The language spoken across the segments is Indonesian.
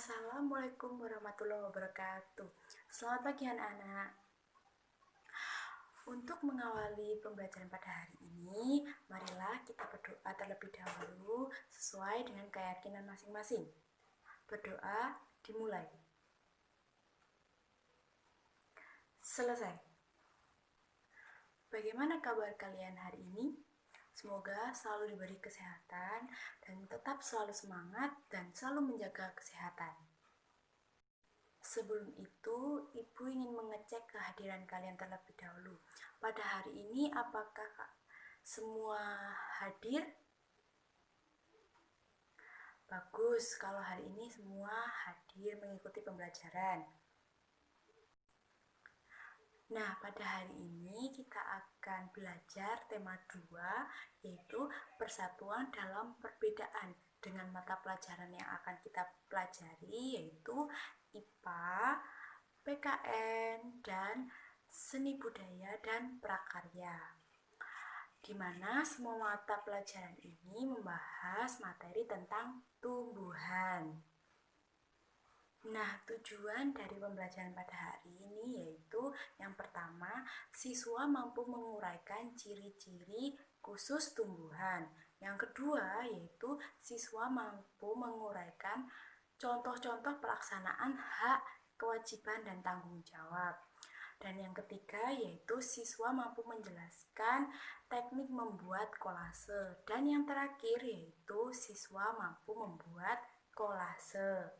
Assalamualaikum warahmatullahi wabarakatuh. Selamat pagi anak-anak. Untuk mengawali pembelajaran pada hari ini, marilah kita berdoa terlebih dahulu sesuai dengan keyakinan masing-masing. Berdoa dimulai. Selesai. Bagaimana kabar kalian hari ini? Semoga selalu diberi kesehatan dan tetap selalu semangat dan selalu menjaga kesehatan. Sebelum itu, Ibu ingin mengecek kehadiran kalian terlebih dahulu. Pada hari ini, apakah semua hadir? Bagus, kalau hari ini semua hadir mengikuti pembelajaran. Nah, pada hari ini kita akan belajar tema 2, yaitu persatuan dalam perbedaan, dengan mata pelajaran yang akan kita pelajari yaitu IPA, PKN, dan Seni Budaya dan Prakarya, di mana semua mata pelajaran ini membahas materi tentang tumbuhan. Nah, tujuan dari pembelajaran pada hari ini yaitu yang pertama, siswa mampu menguraikan ciri-ciri khusus tumbuhan. Yang kedua, yaitu siswa mampu menguraikan contoh-contoh pelaksanaan hak, kewajiban, dan tanggung jawab. Dan yang ketiga, yaitu siswa mampu menjelaskan teknik membuat kolase. Dan yang terakhir, yaitu siswa mampu membuat kolase.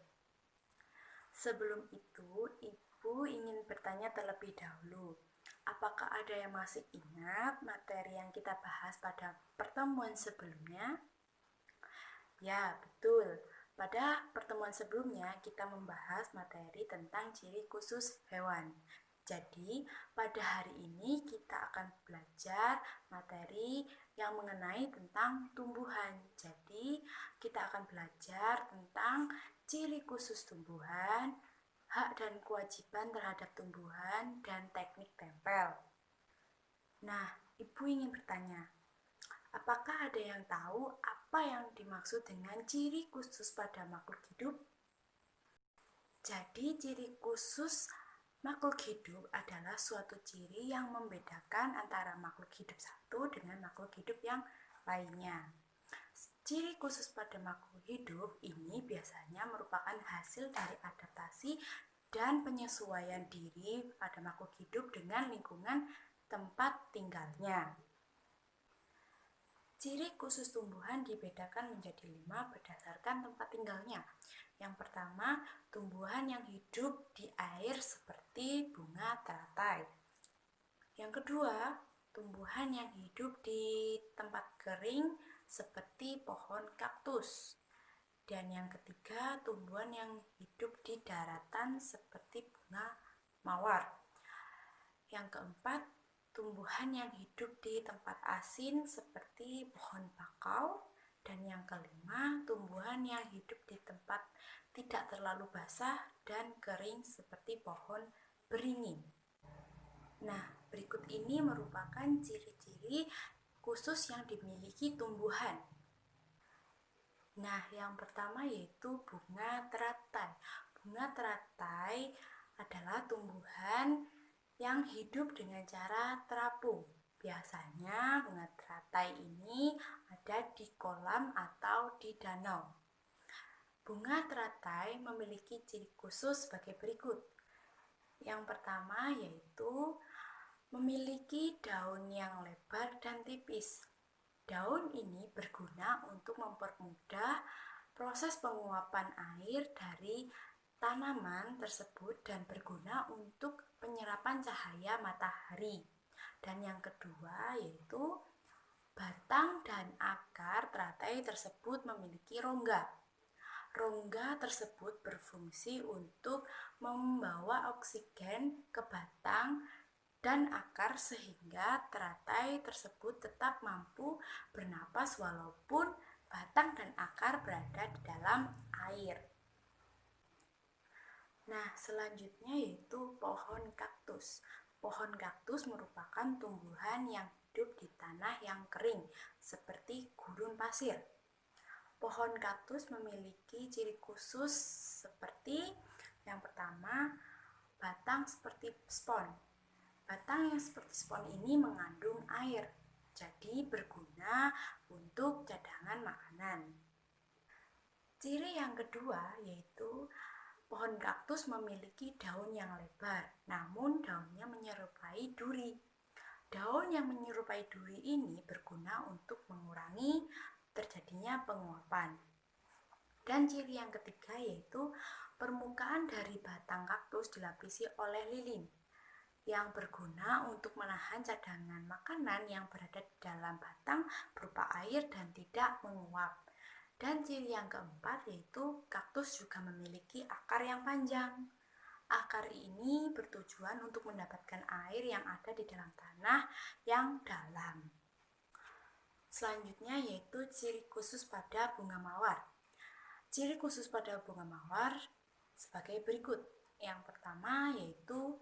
Sebelum itu, Ibu ingin bertanya terlebih dahulu. Apakah ada yang masih ingat materi yang kita bahas pada pertemuan sebelumnya? Ya, betul. Pada pertemuan sebelumnya, kita membahas materi tentang ciri khusus hewan. Jadi, pada hari ini kita akan belajar materi yang mengenai tentang tumbuhan. Jadi, kita akan belajar tentang ciri khusus tumbuhan, hak dan kewajiban terhadap tumbuhan, dan teknik tempel. Nah, Ibu ingin bertanya, apakah ada yang tahu apa yang dimaksud dengan ciri khusus pada makhluk hidup? Jadi, ciri khusus makhluk hidup adalah suatu ciri yang membedakan antara makhluk hidup satu dengan makhluk hidup yang lainnya. Ciri khusus pada makhluk hidup ini biasanya merupakan hasil dari adaptasi dan penyesuaian diri pada makhluk hidup dengan lingkungan tempat tinggalnya. Ciri khusus tumbuhan dibedakan menjadi 5 berdasarkan tempat tinggalnya. Yang pertama, tumbuhan yang hidup di air seperti bunga teratai. Yang kedua, tumbuhan yang hidup di tempat kering seperti pohon kaktus. Dan yang ketiga, tumbuhan yang hidup di daratan seperti bunga mawar. Yang keempat, tumbuhan yang hidup di tempat asin seperti pohon bakau. Dan yang kelima, tumbuhan yang hidup di tempat tidak terlalu basah dan kering seperti pohon beringin. Nah, berikut ini merupakan ciri-ciri khusus yang dimiliki tumbuhan. Nah, yang pertama yaitu bunga teratai. Bunga teratai adalah tumbuhan yang hidup dengan cara terapung. Biasanya bunga teratai ini ada di kolam atau di danau. Bunga teratai memiliki ciri khusus sebagai berikut. Yang pertama yaitu memiliki daun yang lebar dan tipis. Daun ini berguna untuk mempermudah proses penguapan air dari tanaman tersebut dan berguna untuk penyerapan cahaya matahari. Dan yang kedua yaitu batang dan akar teratai tersebut memiliki rongga. Rongga tersebut berfungsi untuk membawa oksigen ke batang dan akar sehingga teratai tersebut tetap mampu bernapas walaupun batang dan akar berada di dalam air. Nah, selanjutnya yaitu pohon kaktus. Pohon kaktus merupakan tumbuhan yang hidup di tanah yang kering seperti gurun pasir. Pohon kaktus memiliki ciri khusus seperti yang pertama, batang seperti spons. Batang yang seperti spons ini mengandung air, jadi berguna untuk cadangan makanan. Ciri yang kedua yaitu pohon kaktus memiliki daun yang lebar, namun daunnya menyerupai duri. Daun yang menyerupai duri ini berguna untuk mengurangi terjadinya penguapan. Dan ciri yang ketiga yaitu permukaan dari batang kaktus dilapisi oleh lilin yang berguna untuk menahan cadangan makanan yang berada di dalam batang berupa air dan tidak menguap. Dan ciri yang keempat yaitu kaktus juga memiliki akar yang panjang. Akar ini bertujuan untuk mendapatkan air yang ada di dalam tanah yang dalam. Selanjutnya yaitu ciri khusus pada bunga mawar. Ciri khusus pada bunga mawar sebagai berikut. Yang pertama yaitu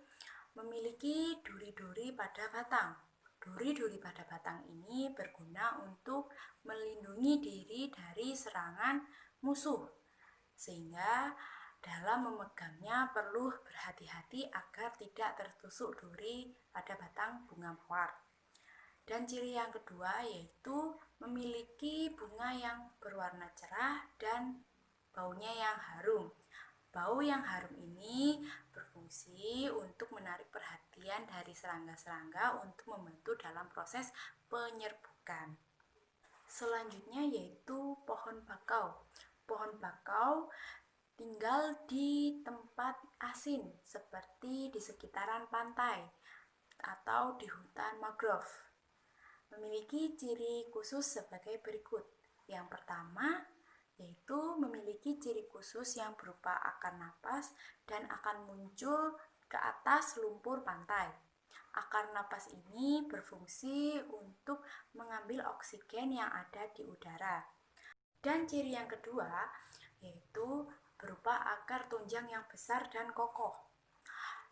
memiliki duri-duri pada batang. Duri-duri pada batang ini berguna untuk melindungi diri dari serangan musuh, sehingga dalam memegangnya perlu berhati-hati agar tidak tertusuk duri pada batang bunga mawar. Dan ciri yang kedua yaitu memiliki bunga yang berwarna cerah dan baunya yang harum. Bau yang harum ini berfungsi untuk menarik perhatian dari serangga-serangga untuk membantu dalam proses penyerbukan. Selanjutnya yaitu pohon bakau. Pohon bakau tinggal di tempat asin seperti di sekitaran pantai atau di hutan mangrove. Memiliki ciri khusus sebagai berikut. Yang pertama yaitu memiliki ciri khusus yang berupa akar napas dan akan muncul ke atas lumpur pantai. Akar napas ini berfungsi untuk mengambil oksigen yang ada di udara. Dan ciri yang kedua yaitu berupa akar tunjang yang besar dan kokoh,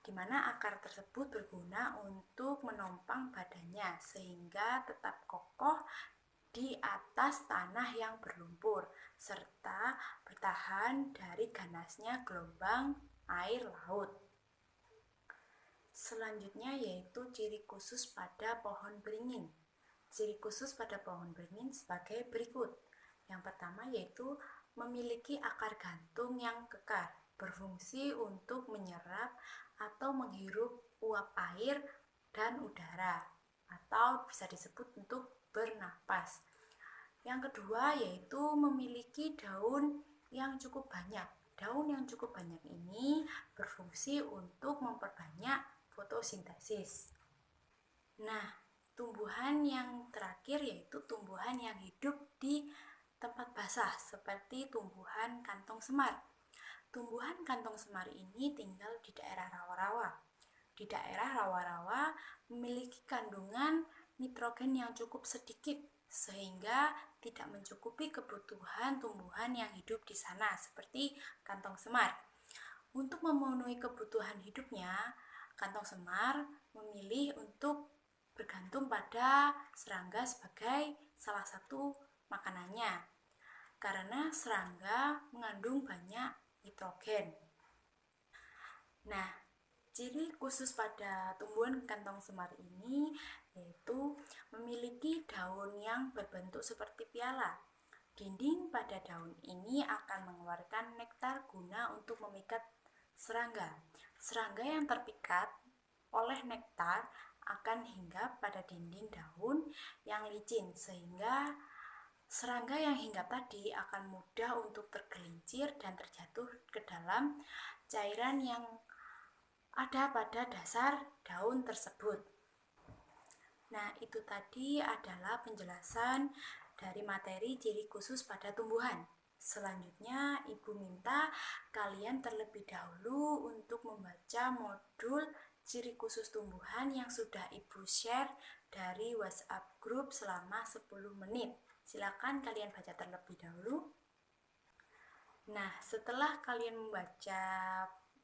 di mana akar tersebut berguna untuk menopang badannya sehingga tetap kokoh di atas tanah yang berlumpur, serta bertahan dari ganasnya gelombang air laut. Selanjutnya yaitu ciri khusus pada pohon beringin. Ciri khusus pada pohon beringin sebagai berikut. Yang pertama yaitu memiliki akar gantung yang kekar, berfungsi untuk menyerap atau menghirup uap air dan udara, atau bisa disebut untuk bernapas. Yang kedua yaitu memiliki daun yang cukup banyak. Daun yang cukup banyak ini berfungsi untuk memperbanyak fotosintesis. Nah, tumbuhan yang terakhir yaitu tumbuhan yang hidup di tempat basah seperti tumbuhan kantong semar. Tumbuhan kantong semar ini tinggal di daerah rawa-rawa. Di daerah rawa-rawa memiliki kandungan nitrogen yang cukup sedikit sehingga tidak mencukupi kebutuhan tumbuhan yang hidup di sana seperti kantong semar. Untuk memenuhi kebutuhan hidupnya, kantong semar memilih untuk bergantung pada serangga sebagai salah satu makanannya karena serangga mengandung banyak nitrogen. Nah, ciri khusus pada tumbuhan kantong semar ini yaitu memiliki daun yang berbentuk seperti piala. Dinding pada daun ini akan mengeluarkan nektar guna untuk memikat serangga. Serangga yang terpikat oleh nektar akan hinggap pada dinding daun yang licin sehingga serangga yang hinggap tadi akan mudah untuk tergelincir dan terjatuh ke dalam cairan yang ada pada dasar daun tersebut. Nah, itu tadi adalah penjelasan dari materi ciri khusus pada tumbuhan. Selanjutnya, Ibu minta kalian terlebih dahulu untuk membaca modul ciri khusus tumbuhan yang sudah Ibu share dari WhatsApp group selama 10 menit. Silakan kalian baca terlebih dahulu. Nah, setelah kalian membaca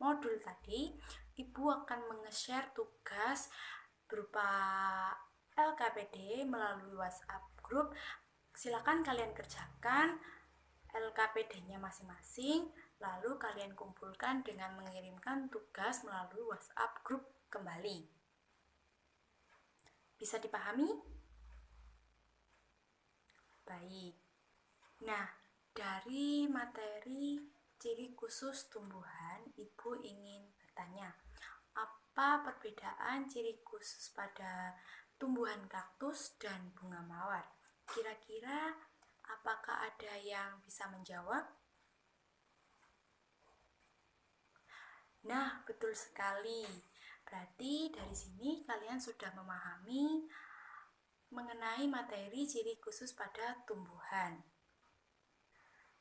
modul tadi, Ibu akan menge-share tugas berupa LKPD melalui WhatsApp group. Silakan kalian kerjakan LKPD-nya masing-masing, lalu kalian kumpulkan dengan mengirimkan tugas melalui WhatsApp grup kembali. Bisa dipahami? Baik. Nah, dari materi ciri khusus tumbuhan, Ibu ingin bertanya, apa perbedaan ciri khusus pada tumbuhan kaktus dan bunga mawar? Kira-kira apakah ada yang bisa menjawab? Nah, betul sekali. Berarti dari sini kalian sudah memahami mengenai materi ciri khusus pada tumbuhan.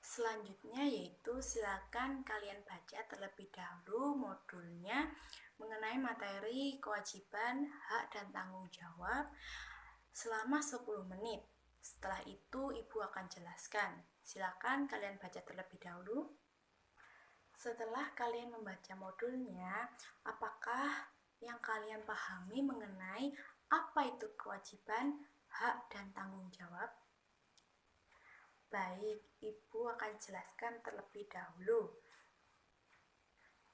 Selanjutnya yaitu silakan kalian baca terlebih dahulu modulnya mengenai materi kewajiban, hak, dan tanggung jawab selama 10 menit. Setelah itu Ibu akan jelaskan. Silakan kalian baca terlebih dahulu. Setelah kalian membaca modulnya, apakah yang kalian pahami mengenai apa itu kewajiban, hak, dan tanggung jawab? Baik, Ibu akan jelaskan terlebih dahulu.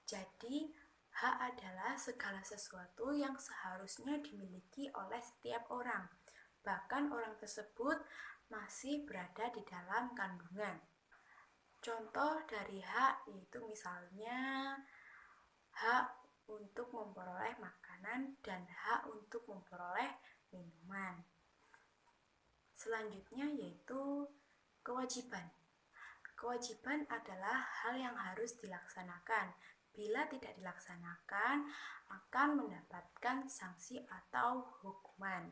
Jadi, hak adalah segala sesuatu yang seharusnya dimiliki oleh setiap orang. Bahkan orang tersebut masih berada di dalam kandungan. Contoh dari hak yaitu misalnya hak untuk memperoleh makanan dan hak untuk memperoleh minuman. Selanjutnya yaitu kewajiban. Kewajiban adalah hal yang harus dilaksanakan. Bila tidak dilaksanakan, akan mendapatkan sanksi atau hukuman.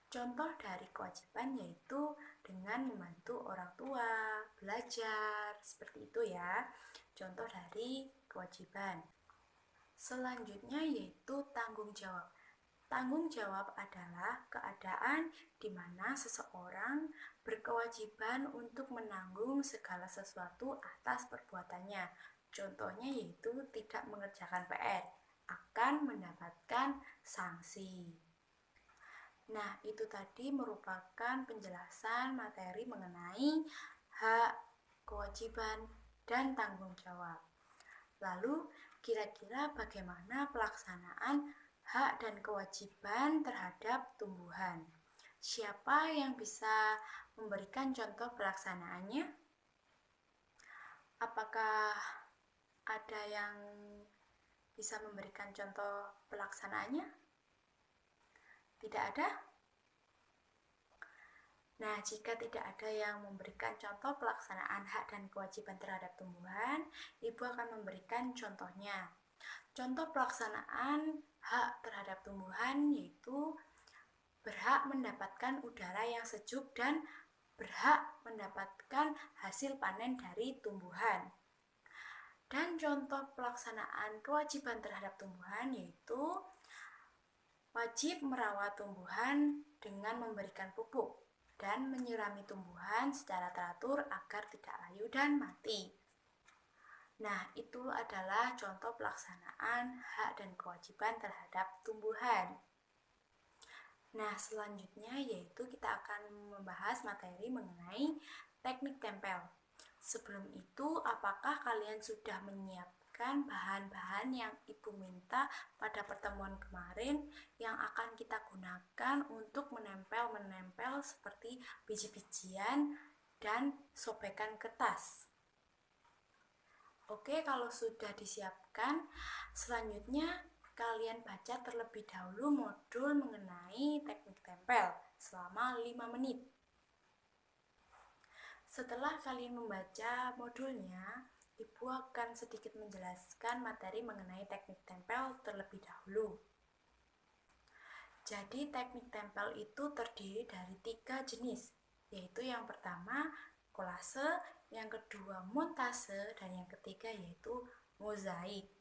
Contoh dari kewajiban yaitu dengan membantu orang tua, belajar, seperti itu ya. Contoh dari kewajiban. Selanjutnya yaitu tanggung jawab. Tanggung jawab adalah keadaan di mana seseorang berkewajiban untuk menanggung segala sesuatu atas perbuatannya. Contohnya yaitu tidak mengerjakan PR, akan mendapatkan sanksi. Nah, itu tadi merupakan penjelasan materi mengenai hak, kewajiban, dan tanggung jawab. Lalu, kira-kira bagaimana pelaksanaan hak dan kewajiban terhadap tumbuhan? Siapa yang bisa memberikan contoh pelaksanaannya? Apakah ada yang bisa memberikan contoh pelaksanaannya? Tidak ada? Nah, jika tidak ada yang memberikan contoh pelaksanaan hak dan kewajiban terhadap tumbuhan, Ibu akan memberikan contohnya. Contoh pelaksanaan hak terhadap tumbuhan yaitu berhak mendapatkan udara yang sejuk dan berhak mendapatkan hasil panen dari tumbuhan. Dan contoh pelaksanaan kewajiban terhadap tumbuhan yaitu wajib merawat tumbuhan dengan memberikan pupuk dan menyirami tumbuhan secara teratur agar tidak layu dan mati. Nah, itu adalah contoh pelaksanaan hak dan kewajiban terhadap tumbuhan. Nah, selanjutnya yaitu kita akan membahas materi mengenai teknik tempel. Sebelum itu, apakah kalian sudah menyiapkan bahan-bahan yang Ibu minta pada pertemuan kemarin yang akan kita gunakan untuk menempel seperti biji-bijian dan sobekan kertas? Oke, kalau sudah disiapkan, selanjutnya kalian baca terlebih dahulu modul mengenai teknik tempel selama 5 menit. Setelah kalian membaca modulnya, Ibu akan sedikit menjelaskan materi mengenai teknik tempel terlebih dahulu. Jadi teknik tempel itu terdiri dari 3 jenis, yaitu yang pertama kolase, yang kedua montase, dan yang ketiga yaitu mozaik.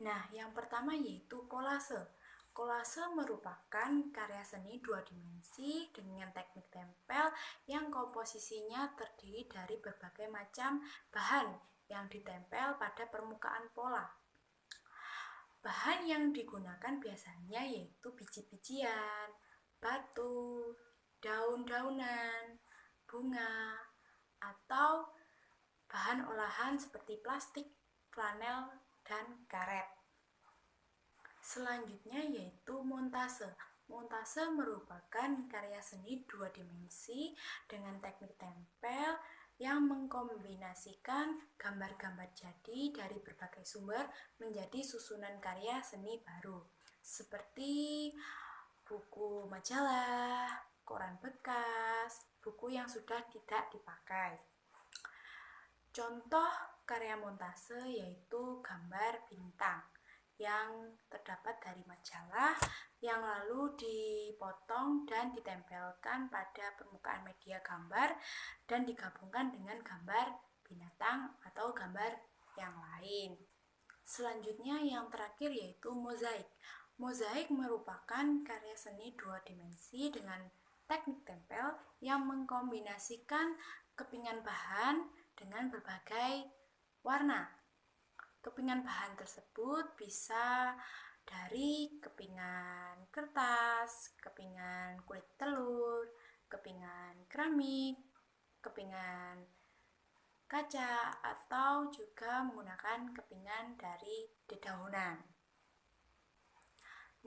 Nah, yang pertama yaitu kolase. Kolase merupakan karya seni 2 dimensi dengan teknik tempel yang komposisinya terdiri dari berbagai macam bahan yang ditempel pada permukaan pola. Bahan yang digunakan biasanya yaitu biji-bijian, batu, daun-daunan, bunga, atau bahan olahan seperti plastik, flanel, dan karet. Selanjutnya yaitu montase. Montase merupakan karya seni dua dimensi dengan teknik tempel yang mengkombinasikan gambar-gambar jadi dari berbagai sumber menjadi susunan karya seni baru, seperti buku majalah, koran bekas, buku yang sudah tidak dipakai. Contoh karya montase yaitu gambar bintang yang terdapat dari majalah yang lalu dipotong dan ditempelkan pada permukaan media gambar dan digabungkan dengan gambar binatang atau gambar yang lain. Selanjutnya yang terakhir yaitu mozaik. Mozaik merupakan karya seni dua dimensi dengan teknik tempel yang mengkombinasikan kepingan bahan dengan berbagai warna. Kepingan bahan tersebut bisa dari kepingan kertas, kepingan kulit telur, kepingan keramik, kepingan kaca, atau juga menggunakan kepingan dari dedaunan.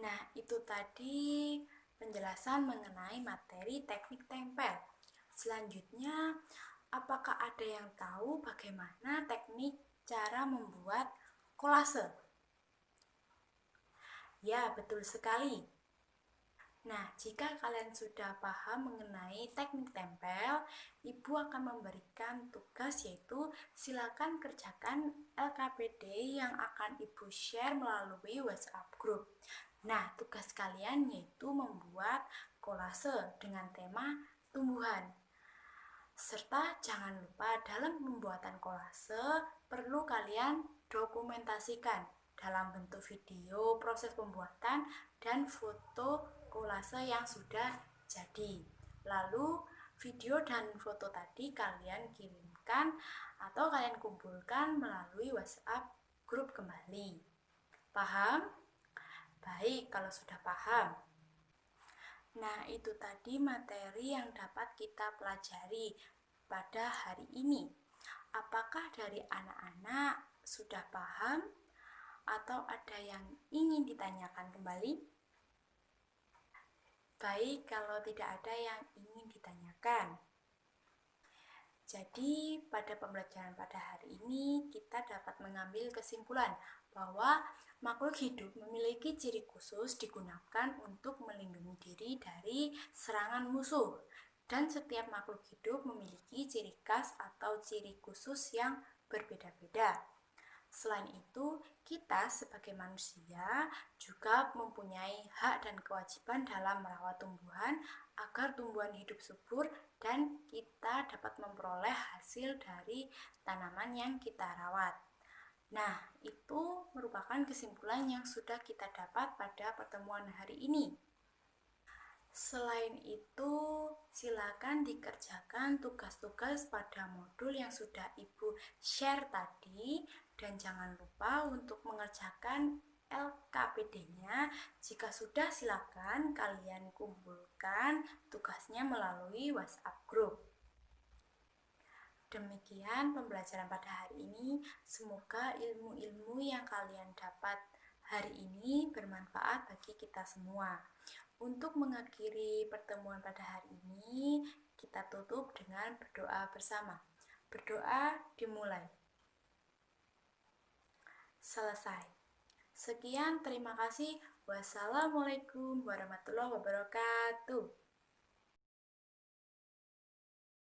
Nah, itu tadi penjelasan mengenai materi teknik tempel. Selanjutnya, apakah ada yang tahu bagaimana teknik cara membuat kolase? Ya, betul sekali. Nah, jika kalian sudah paham mengenai teknik tempel, Ibu akan memberikan tugas yaitu silakan kerjakan LKPD yang akan Ibu share melalui WhatsApp group. Nah, tugas kalian yaitu membuat kolase dengan tema tumbuhan. Serta jangan lupa dalam pembuatan kolase perlu kalian dokumentasikan dalam bentuk video proses pembuatan dan foto kolase yang sudah jadi. Lalu video dan foto tadi kalian kirimkan atau kalian kumpulkan melalui WhatsApp grup kembali. Paham? Baik, kalau sudah paham. Nah, itu tadi materi yang dapat kita pelajari pada hari ini. Apakah dari anak-anak sudah paham atau ada yang ingin ditanyakan kembali? Baik, kalau tidak ada yang ingin ditanyakan. Jadi, pada pembelajaran pada hari ini kita dapat mengambil kesimpulan bahwa makhluk hidup memiliki ciri khusus digunakan untuk melindungi diri dari serangan musuh. Dan setiap makhluk hidup memiliki ciri khas atau ciri khusus yang berbeda-beda. Selain itu, kita sebagai manusia juga mempunyai hak dan kewajiban dalam merawat tumbuhan agar tumbuhan hidup subur dan kita dapat memperoleh hasil dari tanaman yang kita rawat. Nah, itu merupakan kesimpulan yang sudah kita dapat pada pertemuan hari ini. Selain itu, silakan dikerjakan tugas-tugas pada modul yang sudah Ibu share tadi dan jangan lupa untuk mengerjakan LKPD-nya. Jika sudah, silakan kalian kumpulkan tugasnya melalui WhatsApp group. Demikian pembelajaran pada hari ini. Semoga ilmu-ilmu yang kalian dapat hari ini bermanfaat bagi kita semua. Untuk mengakhiri pertemuan pada hari ini, kita tutup dengan berdoa bersama. Berdoa dimulai. Selesai. Sekian, terima kasih. Wassalamualaikum warahmatullahi wabarakatuh.